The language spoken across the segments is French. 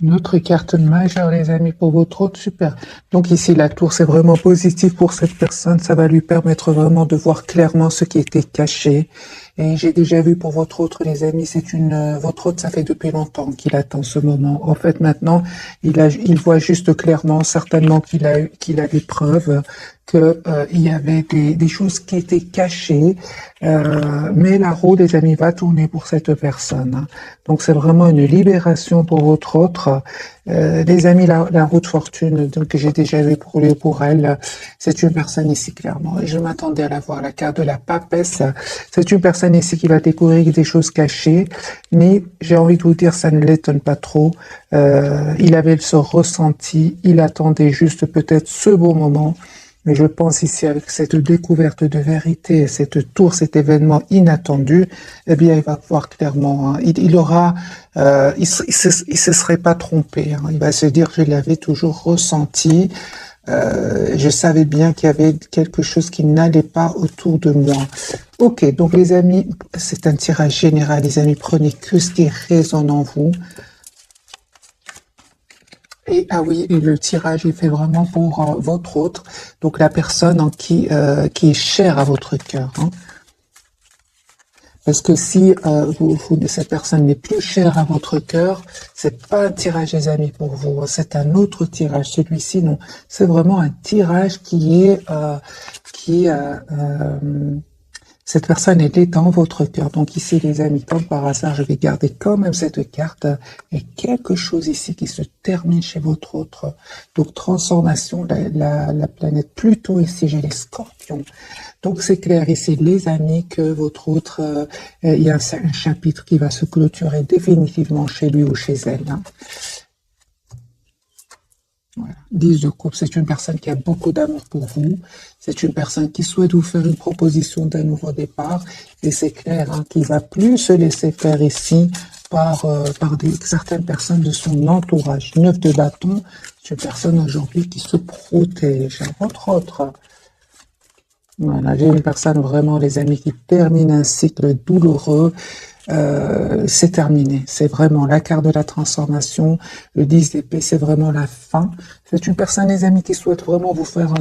Une autre carte majeure, les amis, pour votre hôte, super. Donc ici, la tour, c'est vraiment positif pour cette personne. Ça va lui permettre vraiment de voir clairement ce qui était caché. Et j'ai déjà vu pour votre autre, les amis, votre hôte, ça fait depuis longtemps qu'il attend ce moment. En fait, maintenant, il voit juste clairement, certainement qu'il a des preuves que il y avait des choses qui étaient cachées, mais la roue, les amis, va tourner pour cette personne, hein. Donc c'est vraiment une libération pour votre autre. Les amis, la roue de fortune, donc que j'ai déjà vu pour lui, pour elle, c'est une personne ici clairement. Et je m'attendais à la voir, la carte de la papesse. C'est une personne ici qui va découvrir des choses cachées, mais j'ai envie de vous dire, ça ne l'étonne pas trop. Il avait ce ressenti, il attendait juste peut-être ce beau moment. Mais je pense ici, avec cette découverte de vérité, cette tour, cet événement inattendu, eh bien, il va voir clairement, hein, il aura, il se serait pas trompé, hein. Il va se dire, je l'avais toujours ressenti, je savais bien qu'il y avait quelque chose qui n'allait pas autour de moi. Ok, donc les amis, c'est un tirage général, les amis, prenez que ce qui résonne en vous. Et ah oui, et le tirage est fait vraiment pour votre autre, donc la personne en qui est chère à votre cœur, hein. Parce que si cette personne n'est plus chère à votre cœur, c'est pas un tirage des amis pour vous, hein. C'est un autre tirage. Celui-ci, non, c'est vraiment un tirage qui est cette personne, elle est dans votre cœur. Donc ici, les amis, comme par hasard, je vais garder quand même cette carte. Et quelque chose ici qui se termine chez votre autre. Donc transformation, la planète Pluton ici, j'ai les scorpions. Donc c'est clair ici, les amis, que votre autre, il y a un chapitre qui va se clôturer définitivement chez lui ou chez elle, hein. Voilà. 10 de coupe, c'est une personne qui a beaucoup d'amour pour vous. C'est une personne qui souhaite vous faire une proposition d'un nouveau départ. Et c'est clair, hein, qu'il va plus se laisser faire ici par certaines personnes de son entourage. 9 de bâton, c'est une personne aujourd'hui qui se protège, entre autres. Voilà, j'ai une personne vraiment, les amis, qui termine un cycle douloureux. C'est terminé. C'est vraiment la carte de la transformation. Le 10 d'épée, c'est vraiment la fin. C'est une personne, les amis, qui souhaite vraiment vous faire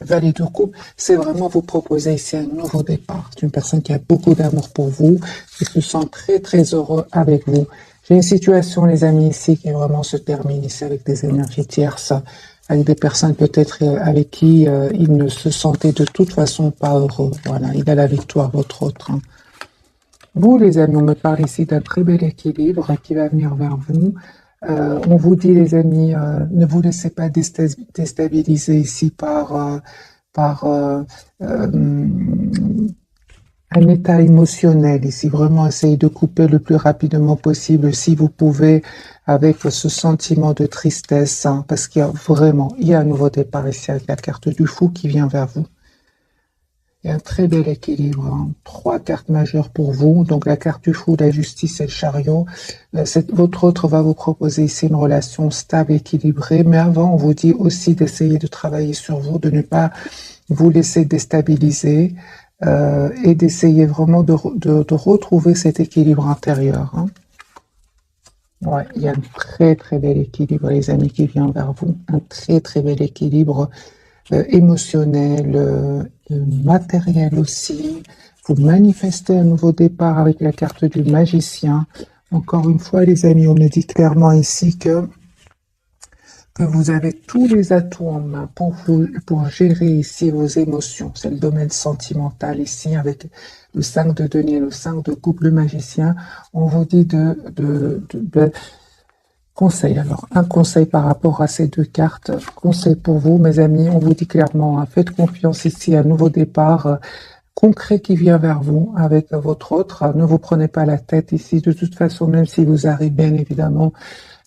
valet de coupe. C'est vraiment vous proposer ici un nouveau départ. C'est une personne qui a beaucoup d'amour pour vous, qui se sent très, très heureux avec vous. J'ai une situation, les amis, ici, qui vraiment se termine ici avec des énergies tierces, avec des personnes peut-être avec qui il ne se sentait de toute façon pas heureux. Voilà, il a la victoire, votre autre, hein. Vous, les amis, on me parle ici d'un très bel équilibre qui va venir vers vous. On vous dit, les amis, ne vous laissez pas déstabiliser ici par un état émotionnel. Ici, vraiment, essayez de couper le plus rapidement possible, si vous pouvez, avec ce sentiment de tristesse, hein, parce qu'il y a vraiment, il y a un nouveau départ ici avec la carte du fou qui vient vers vous. Il y a un très bel équilibre, hein. 3 cartes majeures pour vous. Donc la carte du fou, la justice et le chariot. Votre autre va vous proposer ici une relation stable, équilibrée. Mais avant, on vous dit aussi d'essayer de travailler sur vous, de ne pas vous laisser déstabiliser et d'essayer vraiment de retrouver cet équilibre intérieur, hein. Ouais, il y a un très très bel équilibre, les amis, qui vient vers vous. Un très très bel équilibre émotionnel, matériel aussi. Vous manifestez un nouveau départ avec la carte du magicien. Encore une fois, les amis, on me dit clairement ici que vous avez tous les atouts en main pour gérer ici vos émotions. C'est le domaine sentimental ici avec le 5 de denier, le 5 de coupe, le magicien. On vous dit conseil. Alors, un conseil par rapport à ces 2 cartes. Conseil pour vous, mes amis. On vous dit clairement, hein, faites confiance ici à un nouveau départ concret qui vient vers vous avec votre autre. Ne vous prenez pas la tête ici. De toute façon, même si vous arrivez bien évidemment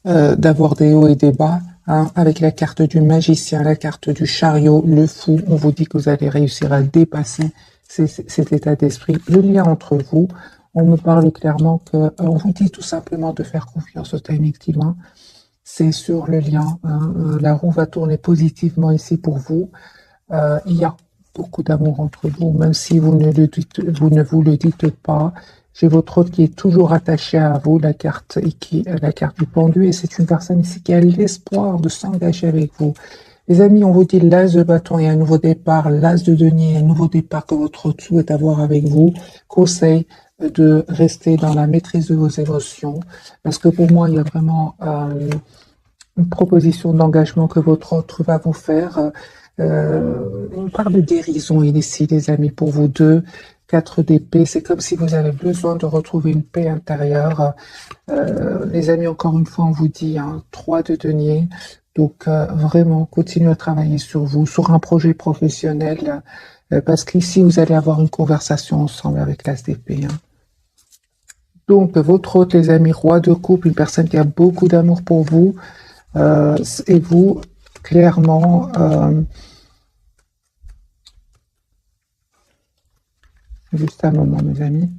d'avoir des hauts et des bas, hein, avec la carte du magicien, la carte du chariot, le fou, on vous dit que vous allez réussir à dépasser cet état d'esprit. Le lien entre vous, on me parle clairement que, on vous dit tout simplement de faire confiance au timing divin. C'est sur le lien, hein, la roue va tourner positivement ici pour vous. Il y a beaucoup d'amour entre vous, même si vous ne vous le dites pas. J'ai votre autre qui est toujours attaché à vous, la carte du pendu, et c'est une personne ici qui a l'espoir de s'engager avec vous. Les amis, on vous dit l'as de bâton et un nouveau départ, l'as de denier, un nouveau départ que votre autre souhaite avoir avec vous. Conseil de rester dans la maîtrise de vos émotions, parce que pour moi, il y a vraiment une proposition d'engagement que votre autre va vous faire. On parle de guérison ici, les amis, pour vous deux. 4 d'épée, c'est comme si vous avez besoin de retrouver une paix intérieure. Les amis, encore une fois, on vous dit 3 de denier. Donc, vraiment, continuez à travailler sur vous, sur un projet professionnel, parce qu'ici, vous allez avoir une conversation ensemble avec l'as d'épée. Donc, votre hôte, les amis, roi de coupe, une personne qui a beaucoup d'amour pour vous, et vous, clairement, juste un moment, mes amis.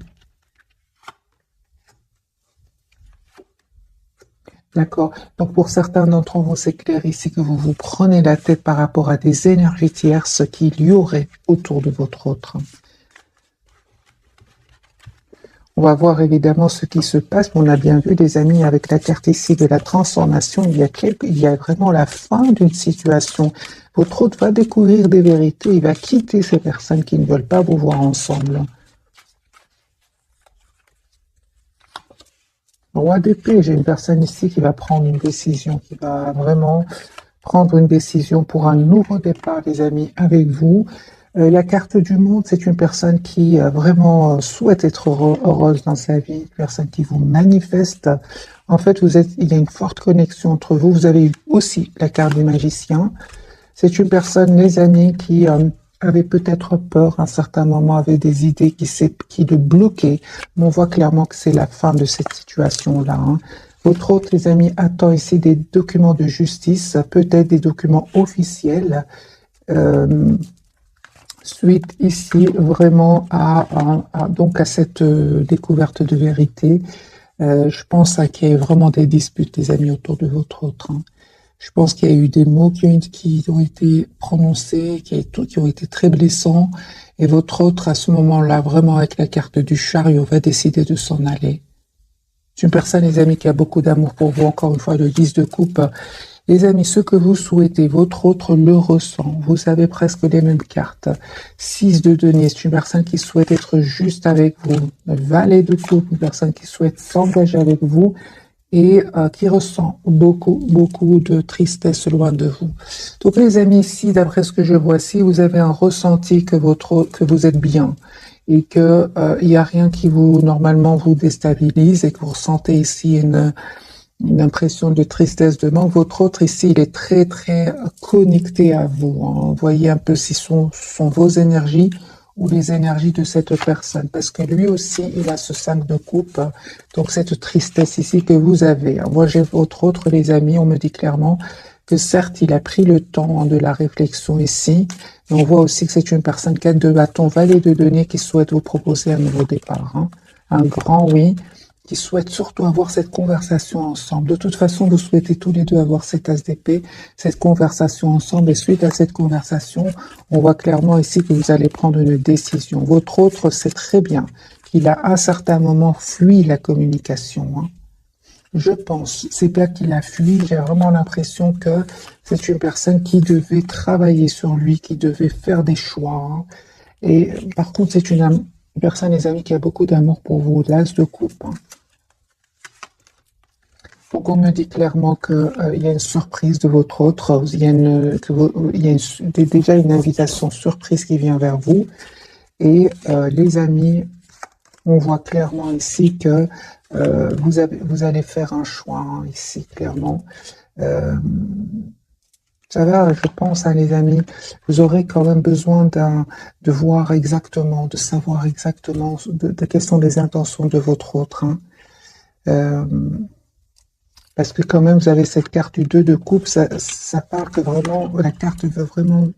D'accord. Donc, pour certains d'entre vous, c'est clair ici que vous vous prenez la tête par rapport à des énergies tierces qu'il y aurait autour de votre autre. On va voir évidemment ce qui se passe. On a bien vu, les amis, avec la carte ici de la transformation, il y a vraiment la fin d'une situation. Votre hôte va découvrir des vérités, il va quitter ces personnes qui ne veulent pas vous voir ensemble. Roi d'épée, j'ai une personne ici qui va prendre une décision, qui va vraiment prendre une décision pour un nouveau départ, les amis, avec vous. La carte du monde, c'est une personne qui vraiment souhaite être heureuse dans sa vie, une personne qui vous manifeste. En fait, il y a une forte connexion entre vous. Vous avez eu aussi la carte du magicien. C'est une personne, les amis, qui avait peut-être peur à un certain moment, avait des idées qui le bloquaient. Mais on voit clairement que c'est la fin de cette situation-là. Votre autre, les amis, attend ici des documents de justice, peut-être des documents officiels. Suite ici vraiment donc à cette découverte de vérité. Je pense qu'il y a vraiment des disputes, les amis, autour de votre autre. Je pense qu'il y a eu des mots qui ont été prononcés, qui ont été très blessants. Et votre autre, à ce moment-là, vraiment avec la carte du chariot, va décider de s'en aller. C'est une personne, les amis, qui a beaucoup d'amour pour vous. Encore une fois, le 10 de coupe. Les amis, ce que vous souhaitez, votre autre le ressent. Vous avez presque les mêmes cartes. 6 de denier, c'est une personne qui souhaite être juste avec vous. Valet de coupe, une personne qui souhaite s'engager avec vous et qui ressent beaucoup de tristesse loin de vous. Donc les amis, ici, d'après ce que je vois ici, vous avez un ressenti que vous êtes bien et que il n'y a rien qui normalement vous déstabilise et que vous ressentez ici une impression de tristesse, de manque. Votre autre ici, il est très connecté à vous. Vous voyez un peu si sont vos énergies ou les énergies de cette personne, parce que lui aussi, il a ce 5 de coupe, donc cette tristesse ici que vous avez. Moi, j'ai votre autre, les amis, on me dit clairement que certes, il a pris le temps de la réflexion ici, mais on voit aussi que c'est une personne 4 de bâton, valet de denier, qui souhaite vous proposer un nouveau départ. Un grand oui, qui souhaite surtout avoir cette conversation ensemble. De toute façon, vous souhaitez tous les deux avoir cet as d'épée, cette conversation ensemble, et suite à cette conversation, on voit clairement ici que vous allez prendre une décision. Votre autre sait très bien qu'il a à un certain moment fui la communication. Je pense, c'est pas qu'il a fui, j'ai vraiment l'impression que c'est une personne qui devait travailler sur lui, qui devait faire des choix. Et par contre, c'est une personne, les amis, qui a beaucoup d'amour pour vous, l'as de coupe. Donc on me dit clairement qu'il y a une surprise de votre autre, il y a déjà une invitation surprise qui vient vers vous. Et les amis, on voit clairement ici que vous allez faire un choix, ici, clairement. Ça va, je pense, les amis, vous aurez quand même besoin de voir exactement, de savoir exactement quelles sont les intentions de votre autre. Parce que quand même, vous avez cette carte du 2 de coupe, ça parle que vraiment, la carte veut vraiment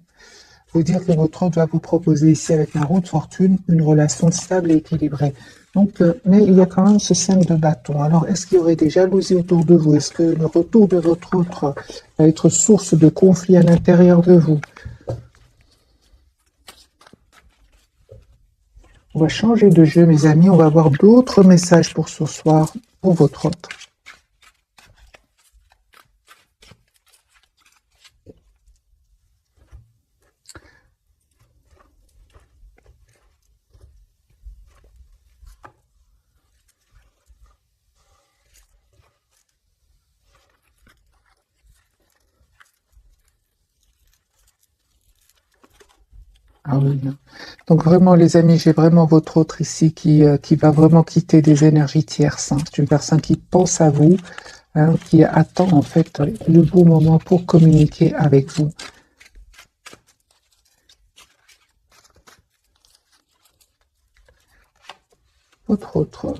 vous dire que votre autre va vous proposer ici avec un rond de fortune une relation stable et équilibrée. Donc, mais il y a quand même ce 5 de bâton. Alors, est-ce qu'il y aurait des jalousies autour de vous? Est-ce que le retour de votre autre va être source de conflit à l'intérieur de vous? On va changer de jeu, mes amis. On va avoir d'autres messages pour ce soir, pour votre hôte. Ah oui. Donc vraiment, les amis, j'ai vraiment votre autre ici qui va vraiment quitter des énergies tierces. Hein. C'est une personne qui pense à vous, hein, qui attend en fait le bon moment pour communiquer avec vous. Votre autre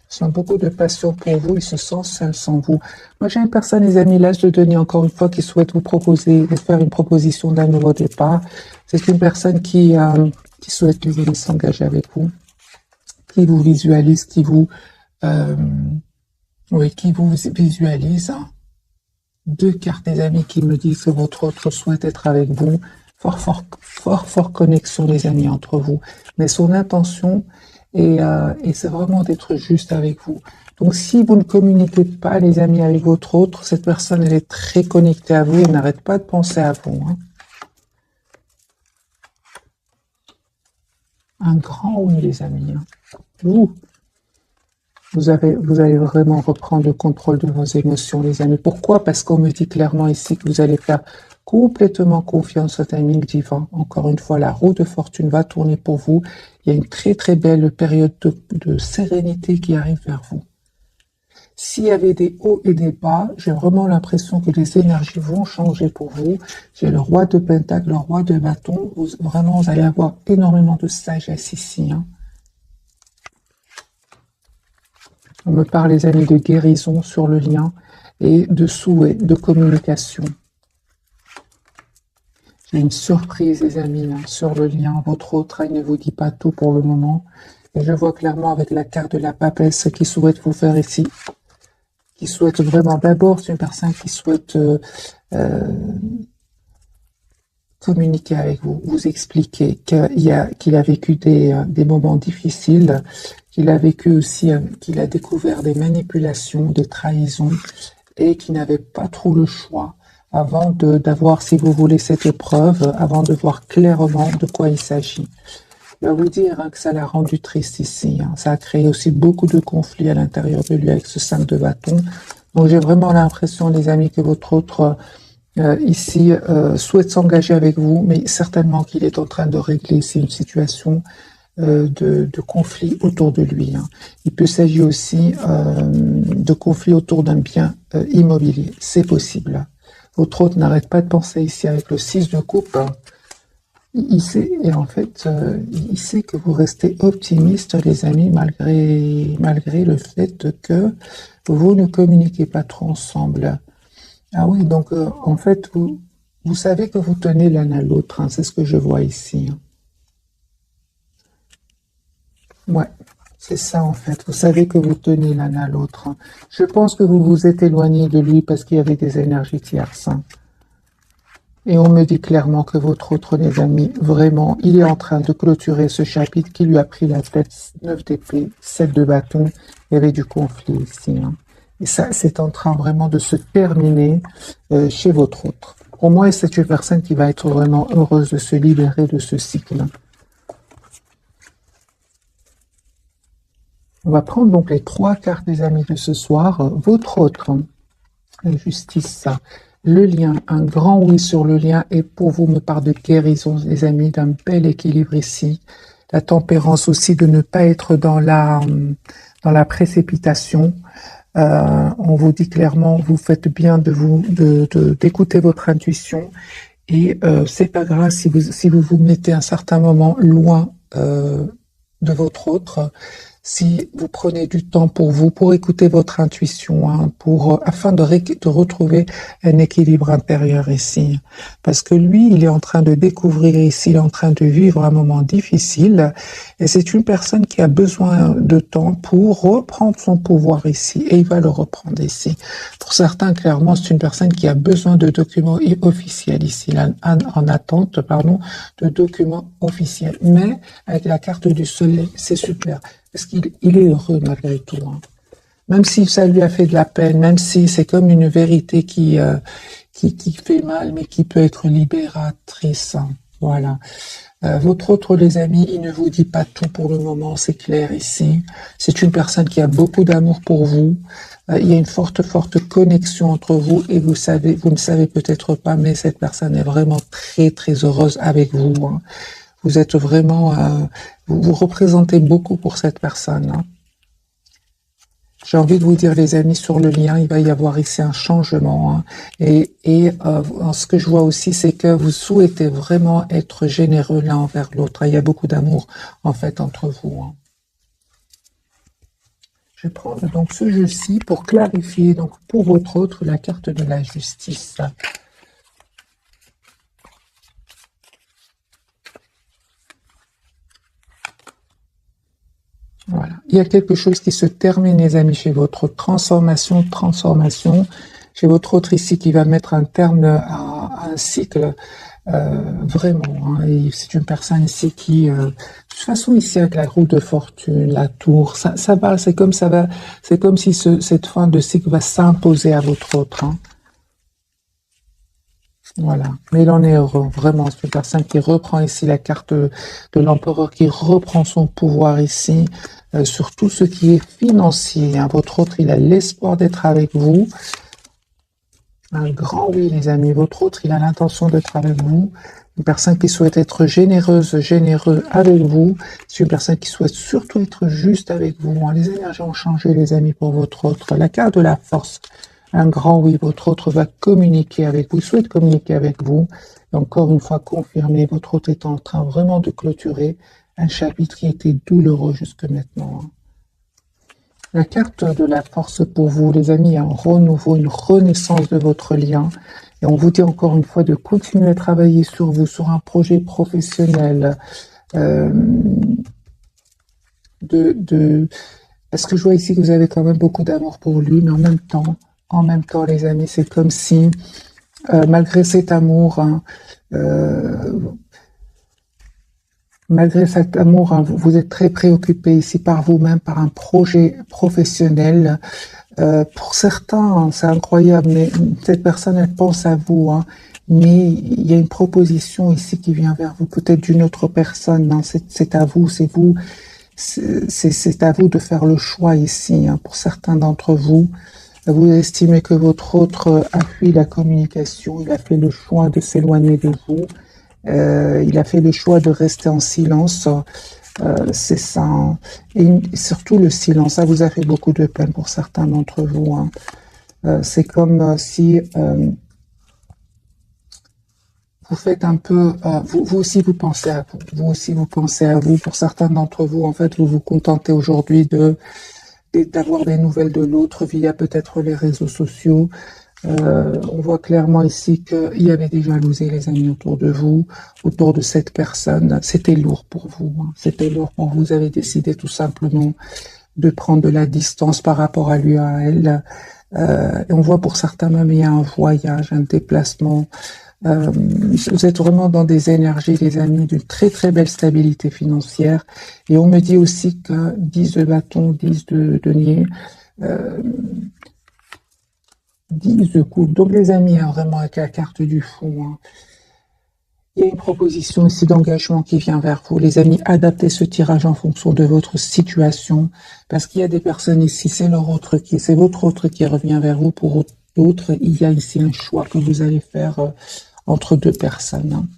sent beaucoup de passion pour vous, il se sent seul sans vous. Moi, j'ai une personne, les amis, l'âge de donner encore une fois, qui souhaite vous proposer, faire une proposition d'un nouveau départ. C'est une personne qui souhaite venir s'engager avec vous, qui vous visualise, qui vous visualise. Deux cartes, les amis, qui me disent que votre autre souhaite être avec vous. Fort connexion, les amis, entre vous. Mais son intention, et c'est vraiment d'être juste avec vous. Donc, si vous ne communiquez pas, les amis, avec votre autre, cette personne, elle est très connectée à vous et n'arrête pas de penser à vous. Hein. Un grand oui, les amis. Hein. Vous allez vraiment reprendre le contrôle de vos émotions, les amis. Pourquoi? Parce qu'on me dit clairement ici que vous allez faire complètement confiance au timing divin. Encore une fois, la roue de fortune va tourner pour vous. Il y a une très très belle période de sérénité qui arrive vers vous. S'il y avait des hauts et des bas, j'ai vraiment l'impression que les énergies vont changer pour vous. J'ai le roi de pentacle, le roi de bâton. Vraiment, vous allez avoir énormément de sagesse ici. Hein. On me parle, les amis, de guérison sur le lien et de souhait, de communication. J'ai une surprise, les amis, hein, sur le lien. Votre autre, il ne vous dit pas tout pour le moment. Et je vois clairement avec la carte de la papesse qui souhaite vous faire ici. Qui souhaite vraiment, d'abord, c'est une personne qui souhaite communiquer avec vous, vous expliquer qu'il a vécu des moments difficiles, qu'il a vécu aussi, qu'il a découvert des manipulations, des trahisons, et qu'il n'avait pas trop le choix avant d'avoir, si vous voulez, cette épreuve, avant de voir clairement de quoi il s'agit. Je vais vous dire hein, que ça l'a rendu triste ici. Hein. Ça a créé aussi beaucoup de conflits à l'intérieur de lui avec ce 5 de bâton. Donc j'ai vraiment l'impression, les amis, que votre autre ici souhaite s'engager avec vous, mais certainement qu'il est en train de régler ici une situation de conflit autour de lui. Hein. Il peut s'agir aussi de conflit autour d'un bien immobilier. C'est possible. Votre autre n'arrête pas de penser ici avec le 6 de coupe. Hein. Il sait, et en fait, il sait que vous restez optimiste, les amis, malgré le fait que vous ne communiquez pas trop ensemble. Ah oui, donc en fait, vous savez que vous tenez l'un à l'autre, hein, c'est ce que je vois ici. Hein. Ouais, c'est ça en fait, vous savez que vous tenez l'un à l'autre. Hein. Je pense que vous vous êtes éloigné de lui parce qu'il y avait des énergies tierces. Hein. Et on me dit clairement que votre autre, les amis, vraiment, il est en train de clôturer ce chapitre qui lui a pris la tête, 9 d'épée, 7 de bâton. Il y avait du conflit ici. Hein. Et ça, c'est en train vraiment de se terminer chez votre autre. Pour moi, c'est une personne qui va être vraiment heureuse de se libérer de ce cycle. On va prendre donc les 3 cartes, les amis, de ce soir. Votre autre, la justice, ça. Le lien, un grand oui sur le lien, et pour vous me parle de guérison, les amis, d'un bel équilibre ici. La tempérance aussi, de ne pas être dans la précipitation. On vous dit clairement, vous faites bien d'écouter votre intuition, et c'est pas grave si vous mettez un certain moment loin de votre autre. si vous prenez du temps pour vous, pour écouter votre intuition, hein, afin de retrouver un équilibre intérieur ici. Parce que lui, il est en train de découvrir ici, il est en train de vivre un moment difficile, et c'est une personne qui a besoin de temps pour reprendre son pouvoir ici, et il va le reprendre ici. Pour certains, clairement, c'est une personne qui a besoin de documents officiels ici, en attente, pardon, de documents officiels. Mais avec la carte du soleil, c'est super. Parce qu'il est heureux malgré tout. Hein. Même si ça lui a fait de la peine, même si c'est comme une vérité qui fait mal, mais qui peut être libératrice. Hein. Voilà. Votre autre, les amis, il ne vous dit pas tout pour le moment, c'est clair ici. C'est une personne qui a beaucoup d'amour pour vous. Il y a une forte connexion entre vous et vous ne savez peut-être pas, mais cette personne est vraiment très, très heureuse avec vous. Hein. Vous êtes vraiment, vous représentez beaucoup pour cette personne. Hein. J'ai envie de vous dire, les amis, sur le lien, il va y avoir ici un changement. Hein. Et ce que je vois aussi, c'est que vous souhaitez vraiment être généreux l'un envers l'autre. Il y a beaucoup d'amour, en fait, entre vous. Hein. Je vais prendre donc ce jeu-ci pour clarifier, donc pour votre autre, la carte de la justice. Voilà. Il y a quelque chose qui se termine, les amis, chez votre transformation, chez votre autre ici qui va mettre un terme à un cycle, vraiment. Hein. C'est une personne ici qui, de toute façon, ici avec la roue de fortune, la tour, ça va, c'est comme si cette fin de cycle va s'imposer à votre autre. Hein. Voilà, mais il en est heureux, vraiment. C'est une personne qui reprend ici la carte de l'empereur, qui reprend son pouvoir ici, sur tout ce qui est financier. Hein. Votre autre, il a l'espoir d'être avec vous. Un grand oui, les amis. Votre autre, il a l'intention d'être avec vous. Une personne qui souhaite être généreux avec vous. C'est une personne qui souhaite surtout être juste avec vous. Hein. Les énergies ont changé, les amis, pour votre autre. La carte de la force. Un grand oui, votre autre va communiquer avec vous, souhaite communiquer avec vous. Et encore une fois confirmé, votre autre est en train vraiment de clôturer un chapitre qui était douloureux jusque maintenant. La carte de la force pour vous, les amis, un renouveau, une renaissance de votre lien. Et on vous dit encore une fois de continuer à travailler sur vous, sur un projet professionnel. Parce que je vois ici que vous avez quand même beaucoup d'amour pour lui, mais en même temps, les amis, c'est comme si, malgré cet amour, hein, vous êtes très préoccupé ici par vous-même, par un projet professionnel. Pour certains, c'est incroyable, mais cette personne, elle pense à vous. Hein, mais il y a une proposition ici qui vient vers vous, peut-être d'une autre personne. Hein, c'est à vous, c'est vous. C'est à vous de faire le choix ici. Hein, pour certains d'entre vous, vous estimez que votre autre a fui la communication, il a fait le choix de s'éloigner de vous, il a fait le choix de rester en silence, c'est ça. Hein. Et surtout le silence, ça vous a fait beaucoup de peine pour certains d'entre vous. Hein. C'est comme si vous faites un peu, vous aussi vous pensez à vous, vous aussi vous pensez à vous. Pour certains d'entre vous, en fait, vous vous contentez aujourd'hui d'avoir des nouvelles de l'autre via peut-être les réseaux sociaux. On voit clairement ici qu'il y avait des jalousies, les amis, autour de vous, autour de cette personne. C'était lourd pour vous. Hein. C'était lourd pour vous. Vous avez décidé tout simplement de prendre de la distance par rapport à lui, à elle. Et on voit pour certains même, il y a un voyage, un déplacement. Vous êtes vraiment dans des énergies, les amis, d'une très très belle stabilité financière. Et on me dit aussi que 10 de bâton, 10 de denier, 10 de coupe. Donc les amis, hein, vraiment avec la carte du fond, hein. Il y a une proposition ici d'engagement qui vient vers vous. Les amis, adaptez ce tirage en fonction de votre situation. Parce qu'il y a des personnes ici, c'est votre autre qui revient vers vous. Pour d'autres, il y a ici un choix que vous allez faire entre deux personnes. Hein.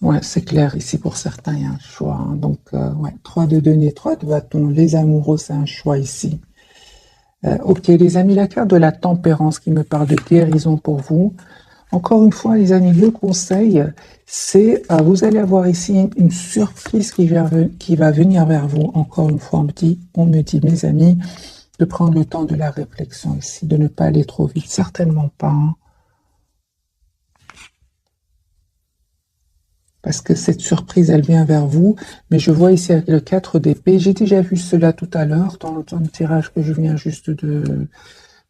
Ouais, c'est clair ici pour certains, il y a un choix. Hein. Donc, ouais, 3 de denier, 3 de bâton. Les amoureux, c'est un choix ici. Ok, les amis, la carte de la tempérance qui me parle de guérison pour vous. Encore une fois, les amis, le conseil, c'est, vous allez avoir ici une surprise qui va venir vers vous. Encore une fois, on me dit, mes amis, de prendre le temps de la réflexion ici, de ne pas aller trop vite. Certainement pas, hein. Parce que cette surprise, elle vient vers vous. Mais je vois ici avec le 4 d'épée. J'ai déjà vu cela tout à l'heure dans le tirage que je viens juste de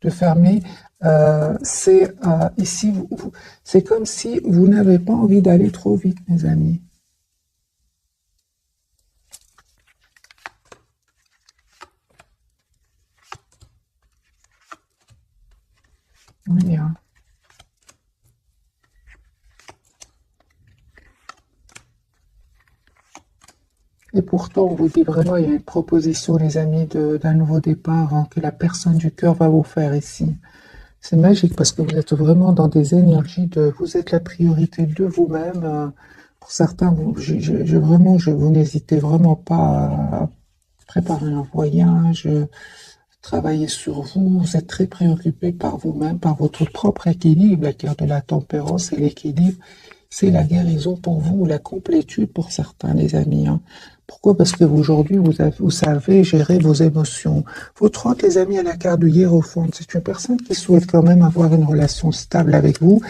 fermer. C'est ici, c'est comme si vous n'avez pas envie d'aller trop vite, mes amis. Oui, hein. Et pourtant, on vous dit vraiment, il y a une proposition, les amis, d'un nouveau départ, hein, que la personne du cœur va vous faire ici. C'est magique parce que vous êtes vraiment dans des énergies vous êtes la priorité de vous-même. Pour certains, vous n'hésitez vraiment pas à préparer un voyage, travailler sur vous. Vous êtes très préoccupé par vous-même, par votre propre équilibre. La carte de la tempérance et l'équilibre, c'est la guérison pour vous, la complétude pour certains, les amis, hein. Pourquoi? Parce que aujourd'hui, vous savez gérer vos émotions. Votre hôte, les amis, à la carte de Hiérophante, c'est une personne qui souhaite quand même avoir une relation stable avec vous.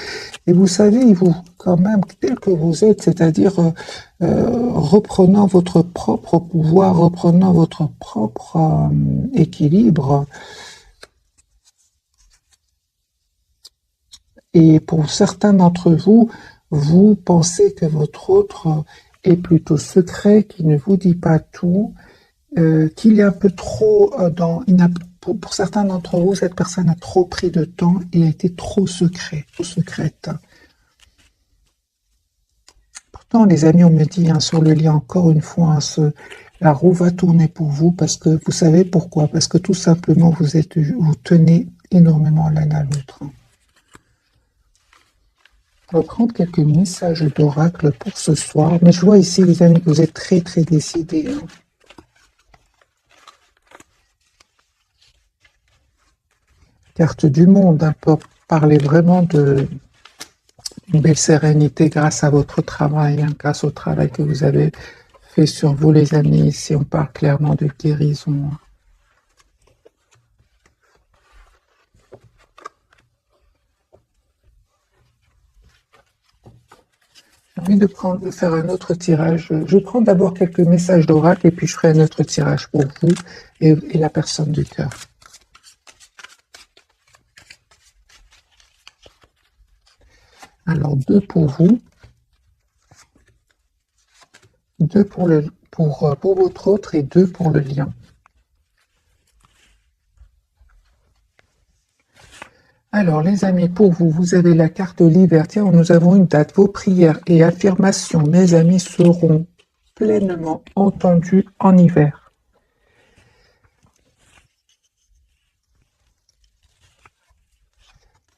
Et vous savez, vous, quand même, tel que vous êtes, c'est-à-dire reprenant votre propre pouvoir, reprenant votre propre équilibre. Et pour certains d'entre vous, vous pensez que votre autre est plutôt secret, qu'il ne vous dit pas tout, qu'il est un peu trop pour certains d'entre vous, cette personne a trop pris de temps et a été trop secrète. Pourtant, les amis, on me dit hein, sur le lien encore une fois, hein, la roue va tourner pour vous parce que vous savez pourquoi? Parce que tout simplement, vous tenez énormément l'un à l'autre. On va prendre quelques messages d'oracle pour ce soir. Mais je vois ici, les amis, que vous êtes très, très décidés, hein. Carte du monde, hein, pour parler vraiment d'une belle sérénité grâce à votre travail, hein, grâce au travail que vous avez fait sur vous, les amis. Ici, on parle clairement de guérison, hein. J'ai envie de faire un autre tirage. Je vais prendre d'abord quelques messages d'oracle et puis je ferai un autre tirage pour vous et la personne du cœur. Alors, 2 pour vous, 2 pour votre autre et 2 pour le lien. Alors, les amis, pour vous, vous avez la carte liberté. Nous avons une date. Vos prières et affirmations, mes amis, seront pleinement entendues en hiver.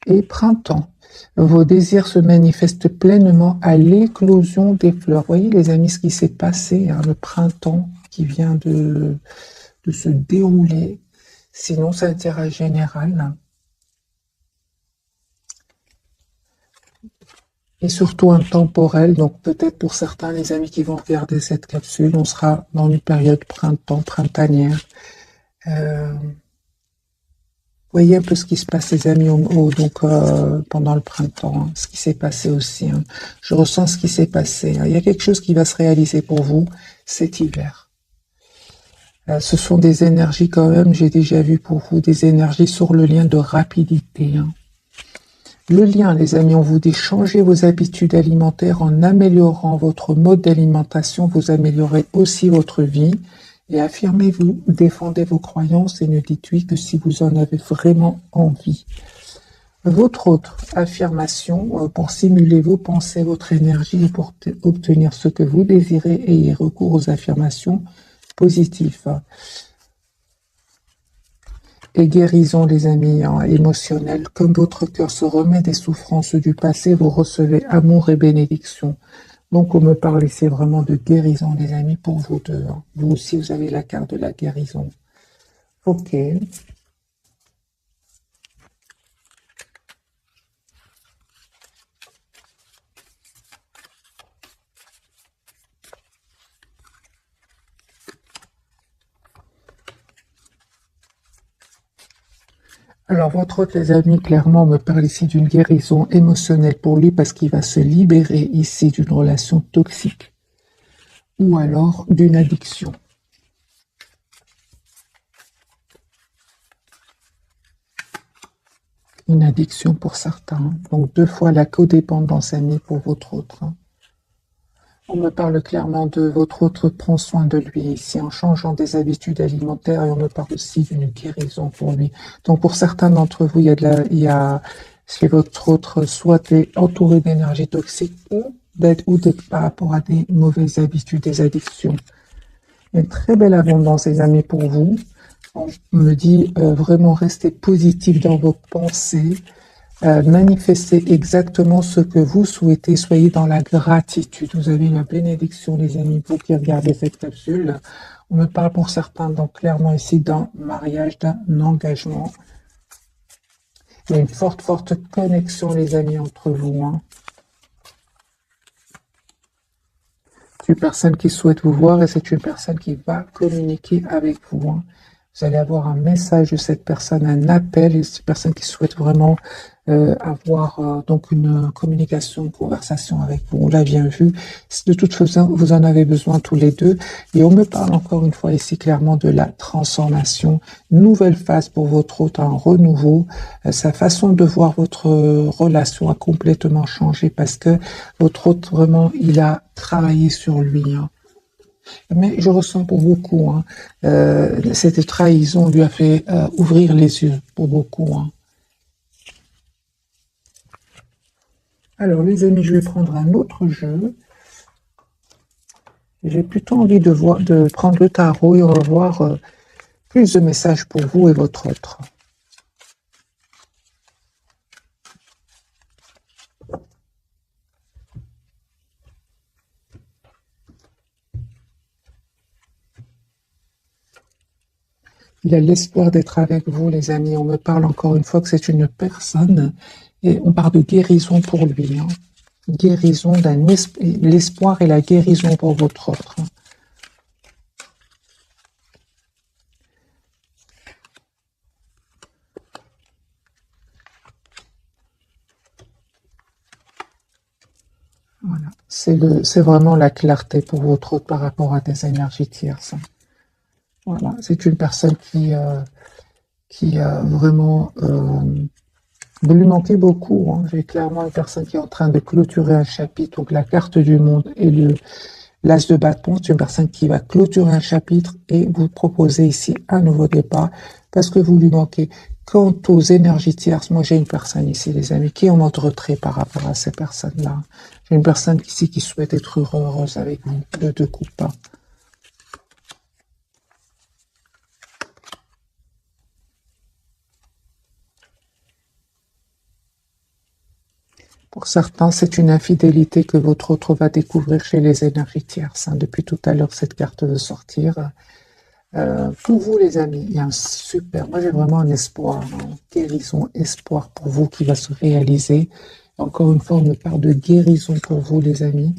Et printemps. Vos désirs se manifestent pleinement à l'éclosion des fleurs. Voyez, les amis, ce qui s'est passé, hein, le printemps qui vient de se dérouler. Sinon, c'est un tirage général. Et surtout intemporel. Donc, peut-être pour certains, les amis qui vont regarder cette capsule, on sera dans une période printanière. Voyez un peu ce qui se passe, les amis, pendant le printemps, hein, ce qui s'est passé aussi, hein. Je ressens ce qui s'est passé, hein. Il y a quelque chose qui va se réaliser pour vous cet hiver. Ce sont des énergies quand même, j'ai déjà vu pour vous, des énergies sur le lien de rapidité, hein. Le lien, les amis, on vous dit changer vos habitudes alimentaires en améliorant votre mode d'alimentation, vous améliorez aussi votre vie. Et affirmez-vous, défendez vos croyances et ne dites oui que si vous en avez vraiment envie. Votre autre affirmation, pour simuler vos pensées, votre énergie et pour obtenir ce que vous désirez, ayez recours aux affirmations positives. Et guérison, les amis, hein, émotionnelle. Comme votre cœur se remet des souffrances du passé, vous recevez amour et bénédiction. Donc, on me parle ici vraiment de guérison, les amis, pour vous deux, hein. Vous aussi, vous avez la carte de la guérison. Ok. Alors, votre autre, les amis, clairement, me parle ici d'une guérison émotionnelle pour lui parce qu'il va se libérer ici d'une relation toxique ou alors d'une addiction. Une addiction pour certains. Donc, 2 fois la codépendance amie pour votre autre. On me parle clairement de votre autre prend soin de lui ici en changeant des habitudes alimentaires et on me parle aussi d'une guérison pour lui. Donc pour certains d'entre vous, il y a chez votre autre soit entouré d'énergie toxique ou d'être par rapport à des mauvaises habitudes, des addictions. Une très belle abondance, les amis, pour vous. On me dit vraiment restez positif dans vos pensées. Manifestez exactement ce que vous souhaitez, soyez dans la gratitude. Vous avez la bénédiction, les amis, vous qui regardez cette capsule. On me parle pour certains, donc clairement ici, d'un mariage, d'un engagement. Il y a une forte, forte connexion, les amis, entre vous. Hein. C'est une personne qui souhaite vous voir et c'est une personne qui va communiquer avec vous. Hein. Vous allez avoir un message de cette personne, un appel, et c'est une personne qui souhaite vraiment avoir donc une communication, une conversation avec vous. On l'a bien vu. De toute façon, vous en avez besoin tous les deux. Et on me parle encore une fois ici clairement de la transformation. Nouvelle phase pour votre hôte, un renouveau. Sa façon de voir votre relation a complètement changé parce que votre hôte, vraiment, il a travaillé sur lui. Hein. Mais je ressens pour beaucoup, hein, cette trahison lui a fait ouvrir les yeux pour beaucoup. Hein. Alors les amis, je vais prendre un autre jeu. J'ai plutôt envie de prendre le tarot et on va voir plus de messages pour vous et votre autre. Il a l'espoir d'être avec vous, les amis. On me parle encore une fois que c'est une personne et on parle de guérison pour lui. Hein. Guérison, l'espoir et la guérison pour votre autre. Voilà, c'est vraiment la clarté pour votre autre par rapport à des énergies tierces. Voilà, c'est une personne qui a vraiment vous lui manquez beaucoup. Hein. J'ai clairement une personne qui est en train de clôturer un chapitre, donc la carte du monde et l'as de bâton. C'est une personne qui va clôturer un chapitre et vous proposer ici un nouveau départ parce que vous lui manquez. Quant aux énergies tierces, moi j'ai une personne ici, les amis, qui est en mode retrait par rapport à ces personnes-là. J'ai une personne ici qui souhaite être heureuse avec vous, de deux coups pas. Pour certains, c'est une infidélité que votre autre va découvrir chez les énergies tierces. Hein. Depuis tout à l'heure, cette carte veut sortir. Pour vous, les amis, il y a un super... Moi, j'ai vraiment un espoir, hein, guérison, espoir pour vous qui va se réaliser. Encore une fois, on me parle de guérison pour vous, les amis.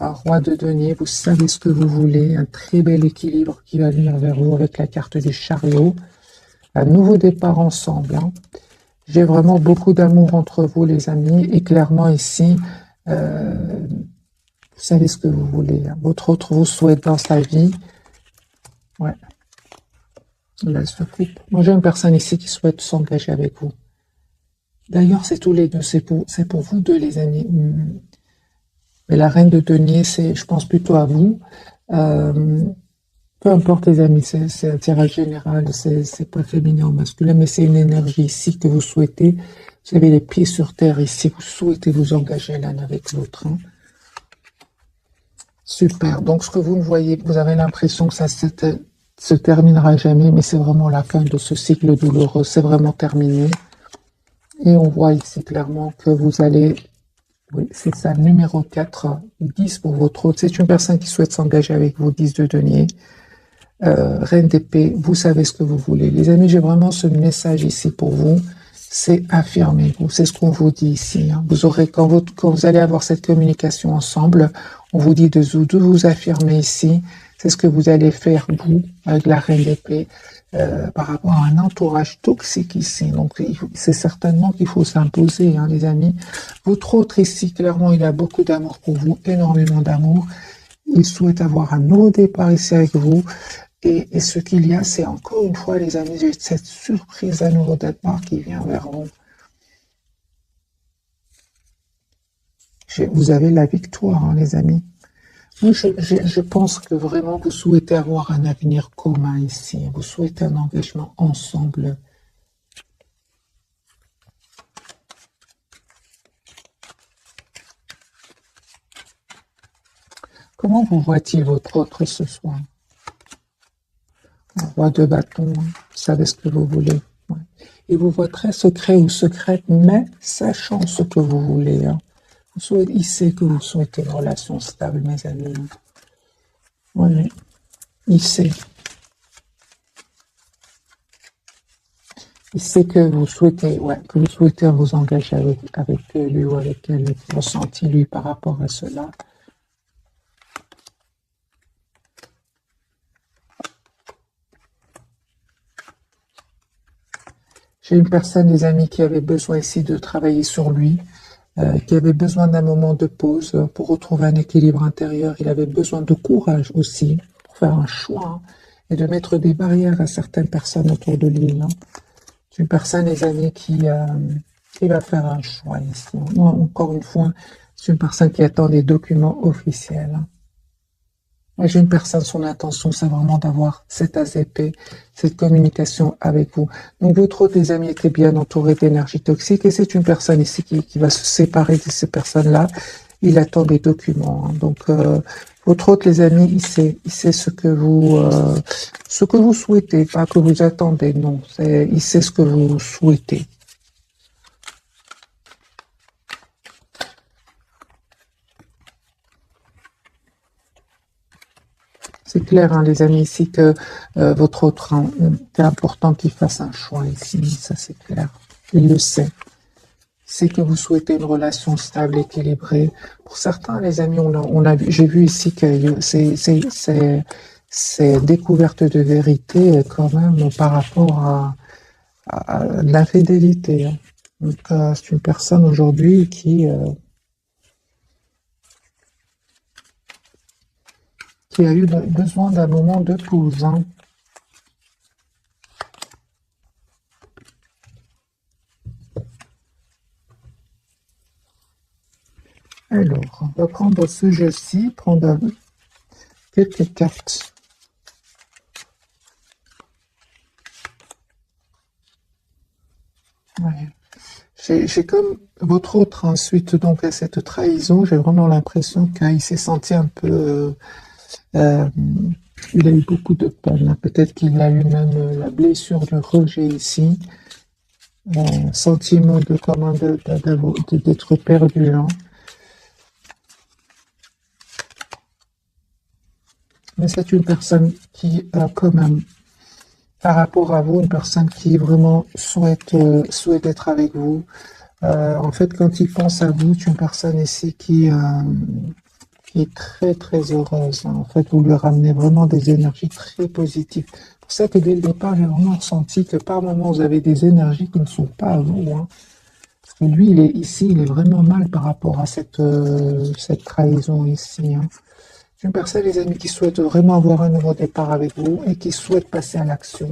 Un roi de denier, vous savez ce que vous voulez. Un très bel équilibre qui va venir vers vous avec la carte du chariot. Un nouveau départ ensemble. Hein. J'ai vraiment beaucoup d'amour entre vous, les amis. Et clairement, ici, vous savez ce que vous voulez. Hein. Votre autre vous souhaite dans sa vie. Ouais. Là, se coupe. Moi, j'ai une personne ici qui souhaite s'engager avec vous. D'ailleurs, c'est tous les deux. C'est pour vous deux, les amis. Mais la reine de denier, c'est, je pense plutôt à vous. Peu importe, les amis, c'est un tirage général, c'est pas féminin ou masculin, mais c'est une énergie ici que vous souhaitez. Vous avez les pieds sur terre ici, vous souhaitez vous engager l'un avec l'autre. Hein. Super. Donc, ce que vous me voyez, vous avez l'impression que ça se terminera jamais, mais c'est vraiment la fin de ce cycle douloureux. C'est vraiment terminé. Et on voit ici clairement que vous allez... Oui, c'est ça, numéro 4, 10 pour votre autre. C'est une personne qui souhaite s'engager avec vous, 10 de denier. Reine d'épée, vous savez ce que vous voulez. Les amis, j'ai vraiment ce message ici pour vous. C'est affirmez-vous. C'est ce qu'on vous dit ici. Hein. Vous aurez, quand vous allez avoir cette communication ensemble, on vous dit de vous affirmer ici. C'est ce que vous allez faire, vous, avec la reine d'épée. par rapport à un entourage toxique ici. Donc, c'est certainement qu'il faut s'imposer, hein, les amis. Votre autre ici, clairement, il a beaucoup d'amour pour vous, énormément d'amour. Il souhaite avoir un nouveau départ ici avec vous. Et ce qu'il y a, c'est encore une fois, les amis, cette surprise à nouveau départ qui vient vers vous. Vous avez la victoire, hein, les amis. Moi, je pense que vraiment vous souhaitez avoir un avenir commun ici. Vous souhaitez un engagement ensemble. Comment vous voit-il votre autre ce soir? Roi de bâton, hein. Vous savez ce que vous voulez. Ouais. Il vous voit très secret ou secrète, mais sachant ce que vous voulez. Hein. Il sait que vous souhaitez une relation stable, mes amis. Oui, il sait. Il sait que vous souhaitez, vous engager avec lui ou avec elle, ressenti lui par rapport à cela. J'ai une personne, les amis, qui avait besoin ici de travailler sur lui, qui avait besoin d'un moment de pause pour retrouver un équilibre intérieur. Il avait besoin de courage aussi pour faire un choix, hein, et de mettre des barrières à certaines personnes autour de lui. Hein. C'est une personne, les amis, qui va faire un choix ici. Moi, encore une fois, c'est une personne qui attend des documents officiels. Hein. J'ai une personne, son intention, c'est vraiment d'avoir cette AZP, cette communication avec vous. Donc, votre autre, les amis, était bien entouré d'énergie toxique et c'est une personne ici qui va se séparer de ces personnes-là. Il attend des documents. Hein. Donc, votre autre, les amis, il sait ce que vous souhaitez, pas que vous attendez, non. Il sait ce que vous souhaitez. C'est clair, hein, les amis, ici, que votre autre, hein, c'est important qu'il fasse un choix ici, ça c'est clair. Il le sait. C'est que vous souhaitez une relation stable, équilibrée. Pour certains, les amis, j'ai vu ici que c'est découverte de vérité quand même par rapport à l'infidélité. Hein. Donc, c'est une personne aujourd'hui qui a eu besoin d'un moment de pause. Hein. Alors, on va prendre ce jeu-ci, prendre quelques cartes. Ouais. J'ai comme votre autre ensuite, donc à cette trahison, j'ai vraiment l'impression qu'il s'est senti un peu... il a eu beaucoup de peine. Hein. Peut-être qu'il a eu même la blessure du rejet ici. Sentiment de comment d'être perdu. Hein. Mais c'est une personne qui, quand même, par rapport à vous, une personne qui vraiment souhaite être avec vous. En fait, quand il pense à vous, c'est une personne ici qui est très très heureuse. Hein. En fait, vous lui ramenez vraiment des énergies très positives. C'est pour ça que dès le départ, j'ai vraiment ressenti que par moments, vous avez des énergies qui ne sont pas à vous. Hein. Parce que lui, il est vraiment mal par rapport à cette trahison ici. Hein. C'est une personne, les amis, qui souhaite vraiment avoir un nouveau départ avec vous et qui souhaite passer à l'action.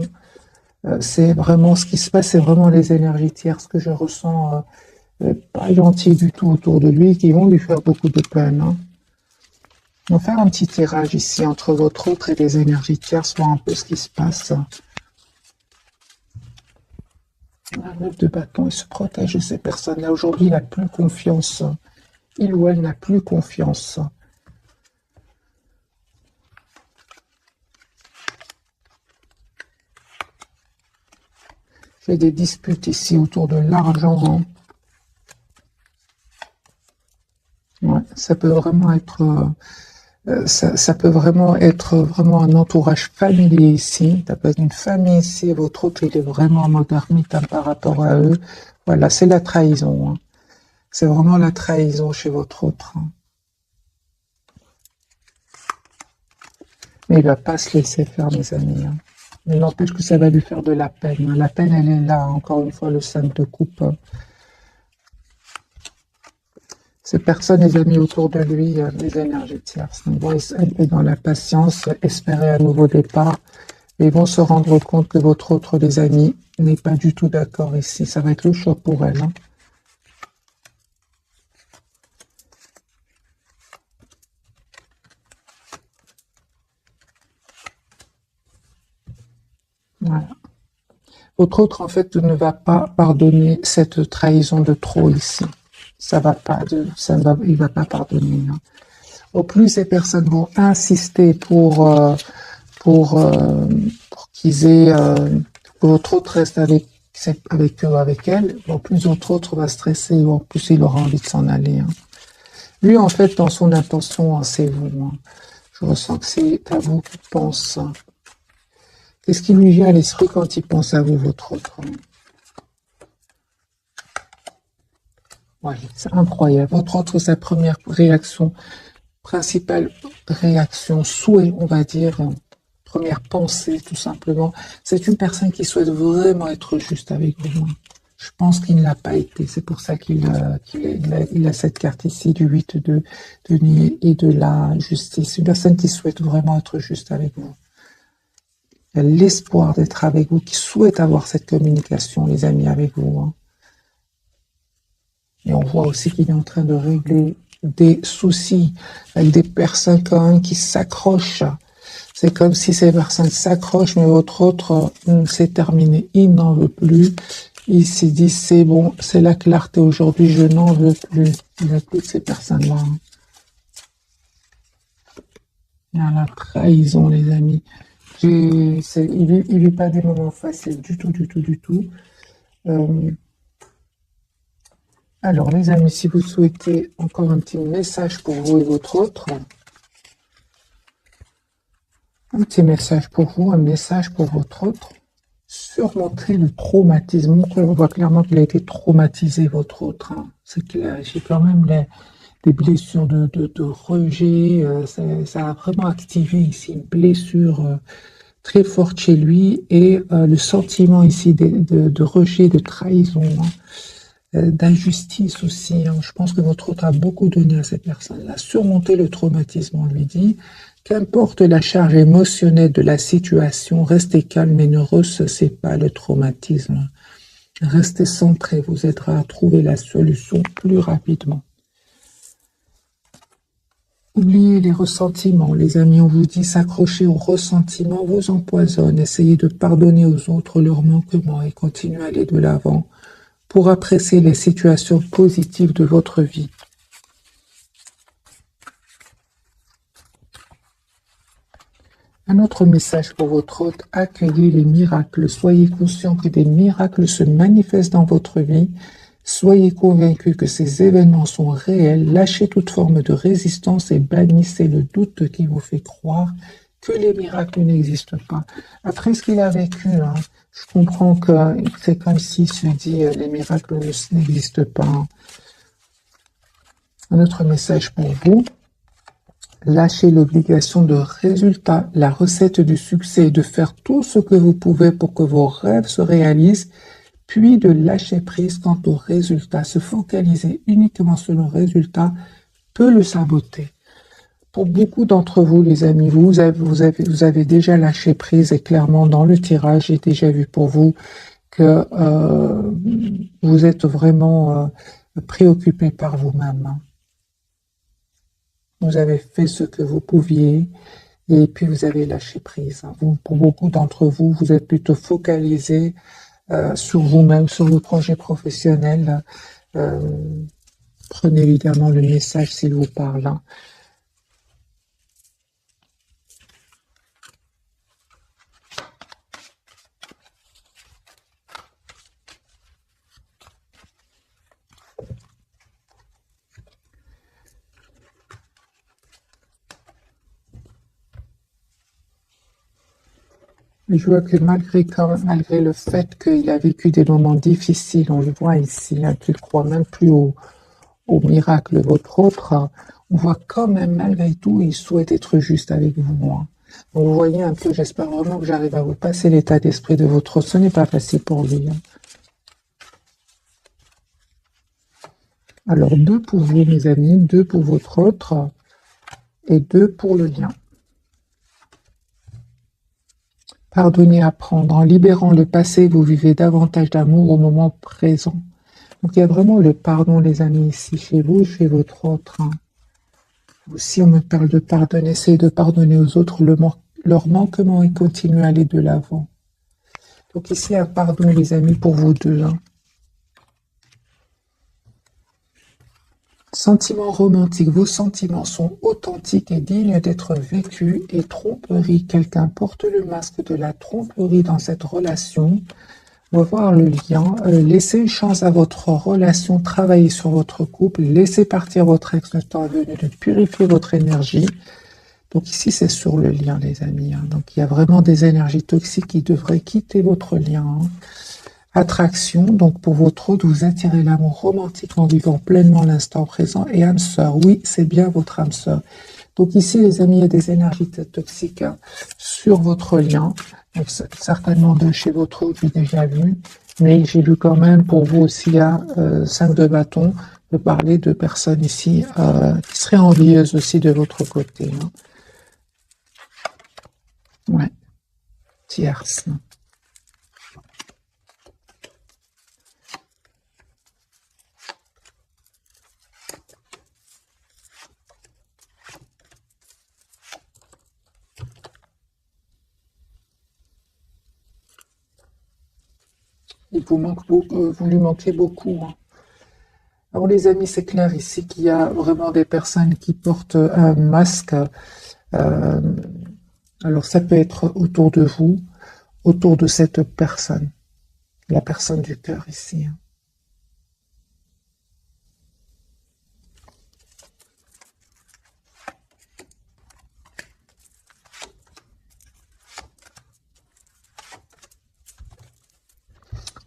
C'est vraiment ce qui se passe, c'est vraiment les énergies tierces que je ressens pas gentilles du tout autour de lui, qui vont lui faire beaucoup de peine. Hein. On va faire un petit tirage ici entre votre autre et les énergies tierces, voir un peu ce qui se passe. Un 9 de bâton, il se protège de ces personnes-là. Aujourd'hui, il n'a plus confiance. Il ou elle n'a plus confiance. J'ai des disputes ici autour de l'argent. Ouais, ça peut vraiment être... ça peut vraiment être vraiment un entourage familier ici. Ça peut être une famille ici. Votre autre, il est vraiment en mode ermite hein, par rapport à eux. Voilà, c'est la trahison. Hein. C'est vraiment la trahison chez votre autre. Hein. Mais il va pas se laisser faire, mes amis. Hein. Mais n'empêche que ça va lui faire de la peine, hein. La peine, elle est là, encore une fois, le 5 de coupe. Ces personnes, les amis autour de lui, les énergies tierces, vont être dans la patience, espérer un nouveau départ, et vont se rendre compte que votre autre, les amis, n'est pas du tout d'accord ici. Ça va être le choc pour elle, hein. Voilà. Votre autre, en fait, ne va pas pardonner cette trahison de trop ici. Ça va pas, il va pas pardonner, hein. Au plus ces personnes vont insister pour qu'ils aient, que votre autre reste avec eux, avec elle, au plus votre autre va stresser, au plus il aura envie de s'en aller, hein. Lui, en fait, dans son intention, hein, c'est vous, hein. Je ressens que c'est à vous qu'il pense. Qu'est-ce qui lui vient à l'esprit quand il pense à vous, votre autre? Ouais, c'est incroyable. Votre autre, sa première réaction, principale réaction, souhait, on va dire, première pensée, tout simplement, c'est une personne qui souhaite vraiment être juste avec vous. Je pense qu'il ne l'a pas été. C'est pour ça qu'il a cette carte ici du 8 de denier et de la justice. Une personne qui souhaite vraiment être juste avec vous. Il a l'espoir d'être avec vous, qui souhaite avoir cette communication, les amis, avec vous, hein. Et on voit aussi qu'il est en train de régler des soucis avec des personnes quand même qui s'accrochent. C'est comme si ces personnes s'accrochent, mais votre autre, c'est terminé. Il n'en veut plus. Il s'est dit, c'est bon, c'est la clarté aujourd'hui, je n'en veux plus. Il a toutes ces personnes-là, hein. Il y a la trahison, les amis. Il vit pas des moments faciles du tout, du tout, du tout. Alors, les amis, si vous souhaitez encore un petit message pour vous et votre autre, un petit message pour vous, un message pour votre autre, surmonter le traumatisme. On voit clairement qu'il a été traumatisé, votre autre, hein. C'est clair, j'ai quand même des blessures de rejet, ça a vraiment activé ici une blessure très forte chez lui et le sentiment ici de rejet, de trahison, hein, d'injustice aussi, hein. Je pense que votre autre a beaucoup donné à cette personne-là. Surmonter le traumatisme, on lui dit. Qu'importe la charge émotionnelle de la situation, restez calme et ne ressaucez pas le traumatisme. Restez centré, vous aidera à trouver la solution plus rapidement. Oubliez les ressentiments, les amis, on vous dit s'accrocher aux ressentiments vous empoisonne. Essayez de pardonner aux autres leurs manquements et continuez à aller de l'avant pour apprécier les situations positives de votre vie. Un autre message pour votre hôte, accueillez les miracles. Soyez conscient que des miracles se manifestent dans votre vie. Soyez convaincus que ces événements sont réels. Lâchez toute forme de résistance et bannissez le doute qui vous fait croire que les miracles n'existent pas. Après ce qu'il a vécu, hein, je comprends que c'est comme s'il se dit les miracles n'existent pas. Un autre message pour vous. Lâchez l'obligation de résultat. La recette du succès est de faire tout ce que vous pouvez pour que vos rêves se réalisent, puis de lâcher prise quant au résultat. Se focaliser uniquement sur le résultat peut le saboter. Pour beaucoup d'entre vous, les amis, vous avez déjà lâché prise et clairement dans le tirage, j'ai déjà vu pour vous que vous êtes vraiment préoccupé par vous-même, hein. Vous avez fait ce que vous pouviez et puis vous avez lâché prise, hein. Pour beaucoup d'entre vous, vous êtes plutôt focalisé sur vous-même, sur vos projets professionnels. Prenez évidemment le message s'il vous parle, hein. Je vois que malgré le fait qu'il a vécu des moments difficiles, on le voit ici, hein, tu ne crois même plus au miracle, votre autre, on voit quand même malgré tout, il souhaite être juste avec vous, hein. Donc, vous voyez un peu, j'espère vraiment que j'arrive à vous passer l'état d'esprit de votre autre. Ce n'est pas facile pour lui. Hein. Alors, 2 pour vous, mes amis, 2 pour votre autre et 2 pour le lien. Pardonnez, apprendre. En libérant le passé, vous vivez davantage d'amour au moment présent. Donc, il y a vraiment le pardon, les amis, ici, chez vous, chez votre autre. Hein. Aussi, on me parle de pardonner, essayez de pardonner aux autres leur manquement et continuer à aller de l'avant. Donc, ici, un pardon, les amis, pour vous deux. Hein. Sentiments romantiques. Vos sentiments sont authentiques et dignes d'être vécus. Et tromperie. Quelqu'un porte le masque de la tromperie dans cette relation. On va voir le lien. Laissez une chance à votre relation. Travaillez sur votre couple. Laissez partir votre ex le temps venu de purifier votre énergie. Donc ici, c'est sur le lien, les amis. Hein. Donc il y a vraiment des énergies toxiques qui devraient quitter votre lien. Hein. Attraction, donc pour votre autre, vous attirez l'amour romantique en vivant pleinement l'instant présent. Et âme sœur, oui, c'est bien votre âme sœur. Donc ici, les amis, il y a des énergies toxiques hein, sur votre lien. Donc certainement de chez votre autre, j'ai déjà vu. Mais j'ai vu quand même pour vous aussi à 5 de bâton de parler de personnes ici qui seraient envieuses aussi de votre côté. Hein. Ouais, tierce. Il vous manque beaucoup, vous lui manquez beaucoup. Hein. Alors les amis, c'est clair ici qu'il y a vraiment des personnes qui portent un masque. Alors ça peut être autour de vous, autour de cette personne, la personne du cœur ici. Hein.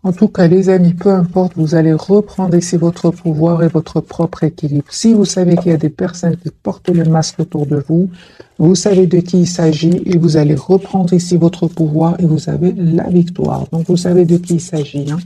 En tout cas, les amis, peu importe, vous allez reprendre ici votre pouvoir et votre propre équilibre. Si vous savez qu'il y a des personnes qui portent le masque autour de vous, vous savez de qui il s'agit et vous allez reprendre ici votre pouvoir et vous avez la victoire. Donc, vous savez de qui il s'agit. Hein.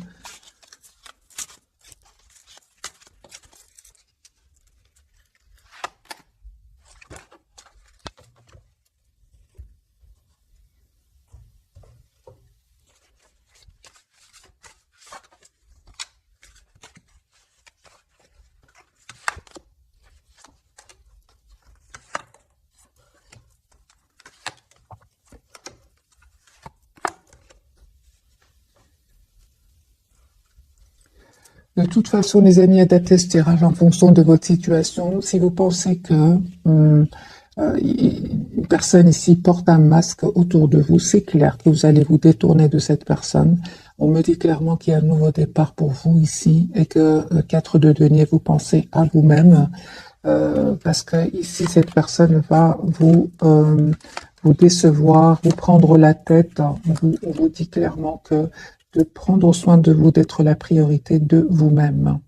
De toute façon, les amis, adaptez ce tirage en fonction de votre situation. Si vous pensez que une personne ici porte un masque autour de vous, c'est clair que vous allez vous détourner de cette personne. On me dit clairement qu'il y a un nouveau départ pour vous ici et que 4 de denier, vous pensez à vous-même parce que ici, cette personne va vous décevoir, vous prendre la tête. On vous dit clairement que de prendre soin de vous, d'être la priorité de vous-même.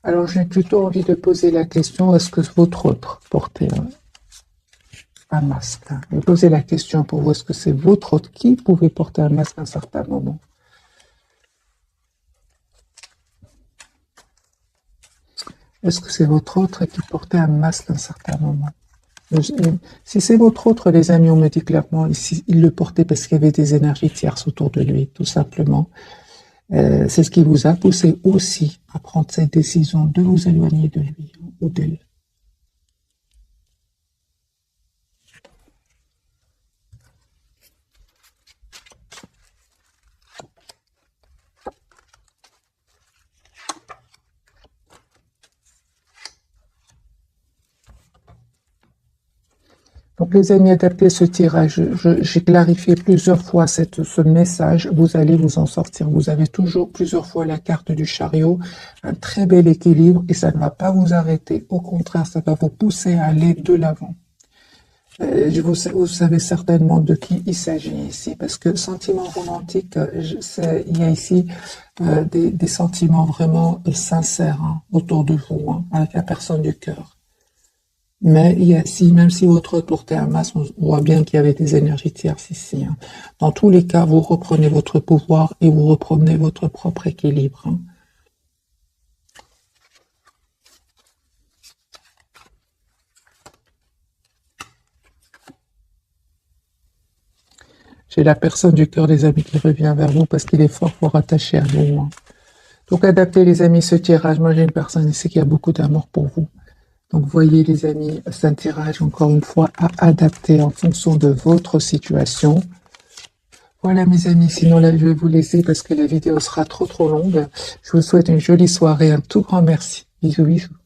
Alors, j'ai plutôt envie de poser la question, est-ce que votre autre portait un masque? Je vais poser la question pour vous, est-ce que c'est votre autre qui pouvait porter un masque à un certain moment? Est-ce que c'est votre autre qui portait un masque à un certain moment? Si c'est votre autre, les amis, on me dit clairement, ici, il le portait parce qu'il y avait des énergies tierces autour de lui, tout simplement. C'est ce qui vous a poussé aussi à prendre cette décision de vous éloigner de lui ou d'elle. Donc les amis, adaptez ce tirage. J'ai clarifié plusieurs fois ce message. Vous allez vous en sortir. Vous avez toujours plusieurs fois la carte du chariot. Un très bel équilibre et ça ne va pas vous arrêter. Au contraire, ça va vous pousser à aller de l'avant. Vous savez certainement de qui il s'agit ici, parce que sentiment romantique, il y a ici des sentiments vraiment sincères hein, autour de vous, hein, avec la personne du cœur. Mais il y a ici, même si votre tour est un masque, on voit bien qu'il y avait des énergies tierces ici. Hein. Dans tous les cas, vous reprenez votre pouvoir et vous reprenez votre propre équilibre. Hein. J'ai la personne du cœur des amis qui revient vers vous parce qu'il est fort attaché à vous. Hein. Donc adaptez les amis ce tirage. Moi j'ai une personne ici qui a beaucoup d'amour pour vous. Donc voyez les amis, c'est un tirage encore une fois à adapter en fonction de votre situation. Voilà mes amis, sinon là je vais vous laisser parce que la vidéo sera trop longue. Je vous souhaite une jolie soirée, un tout grand merci. Bisous bisous.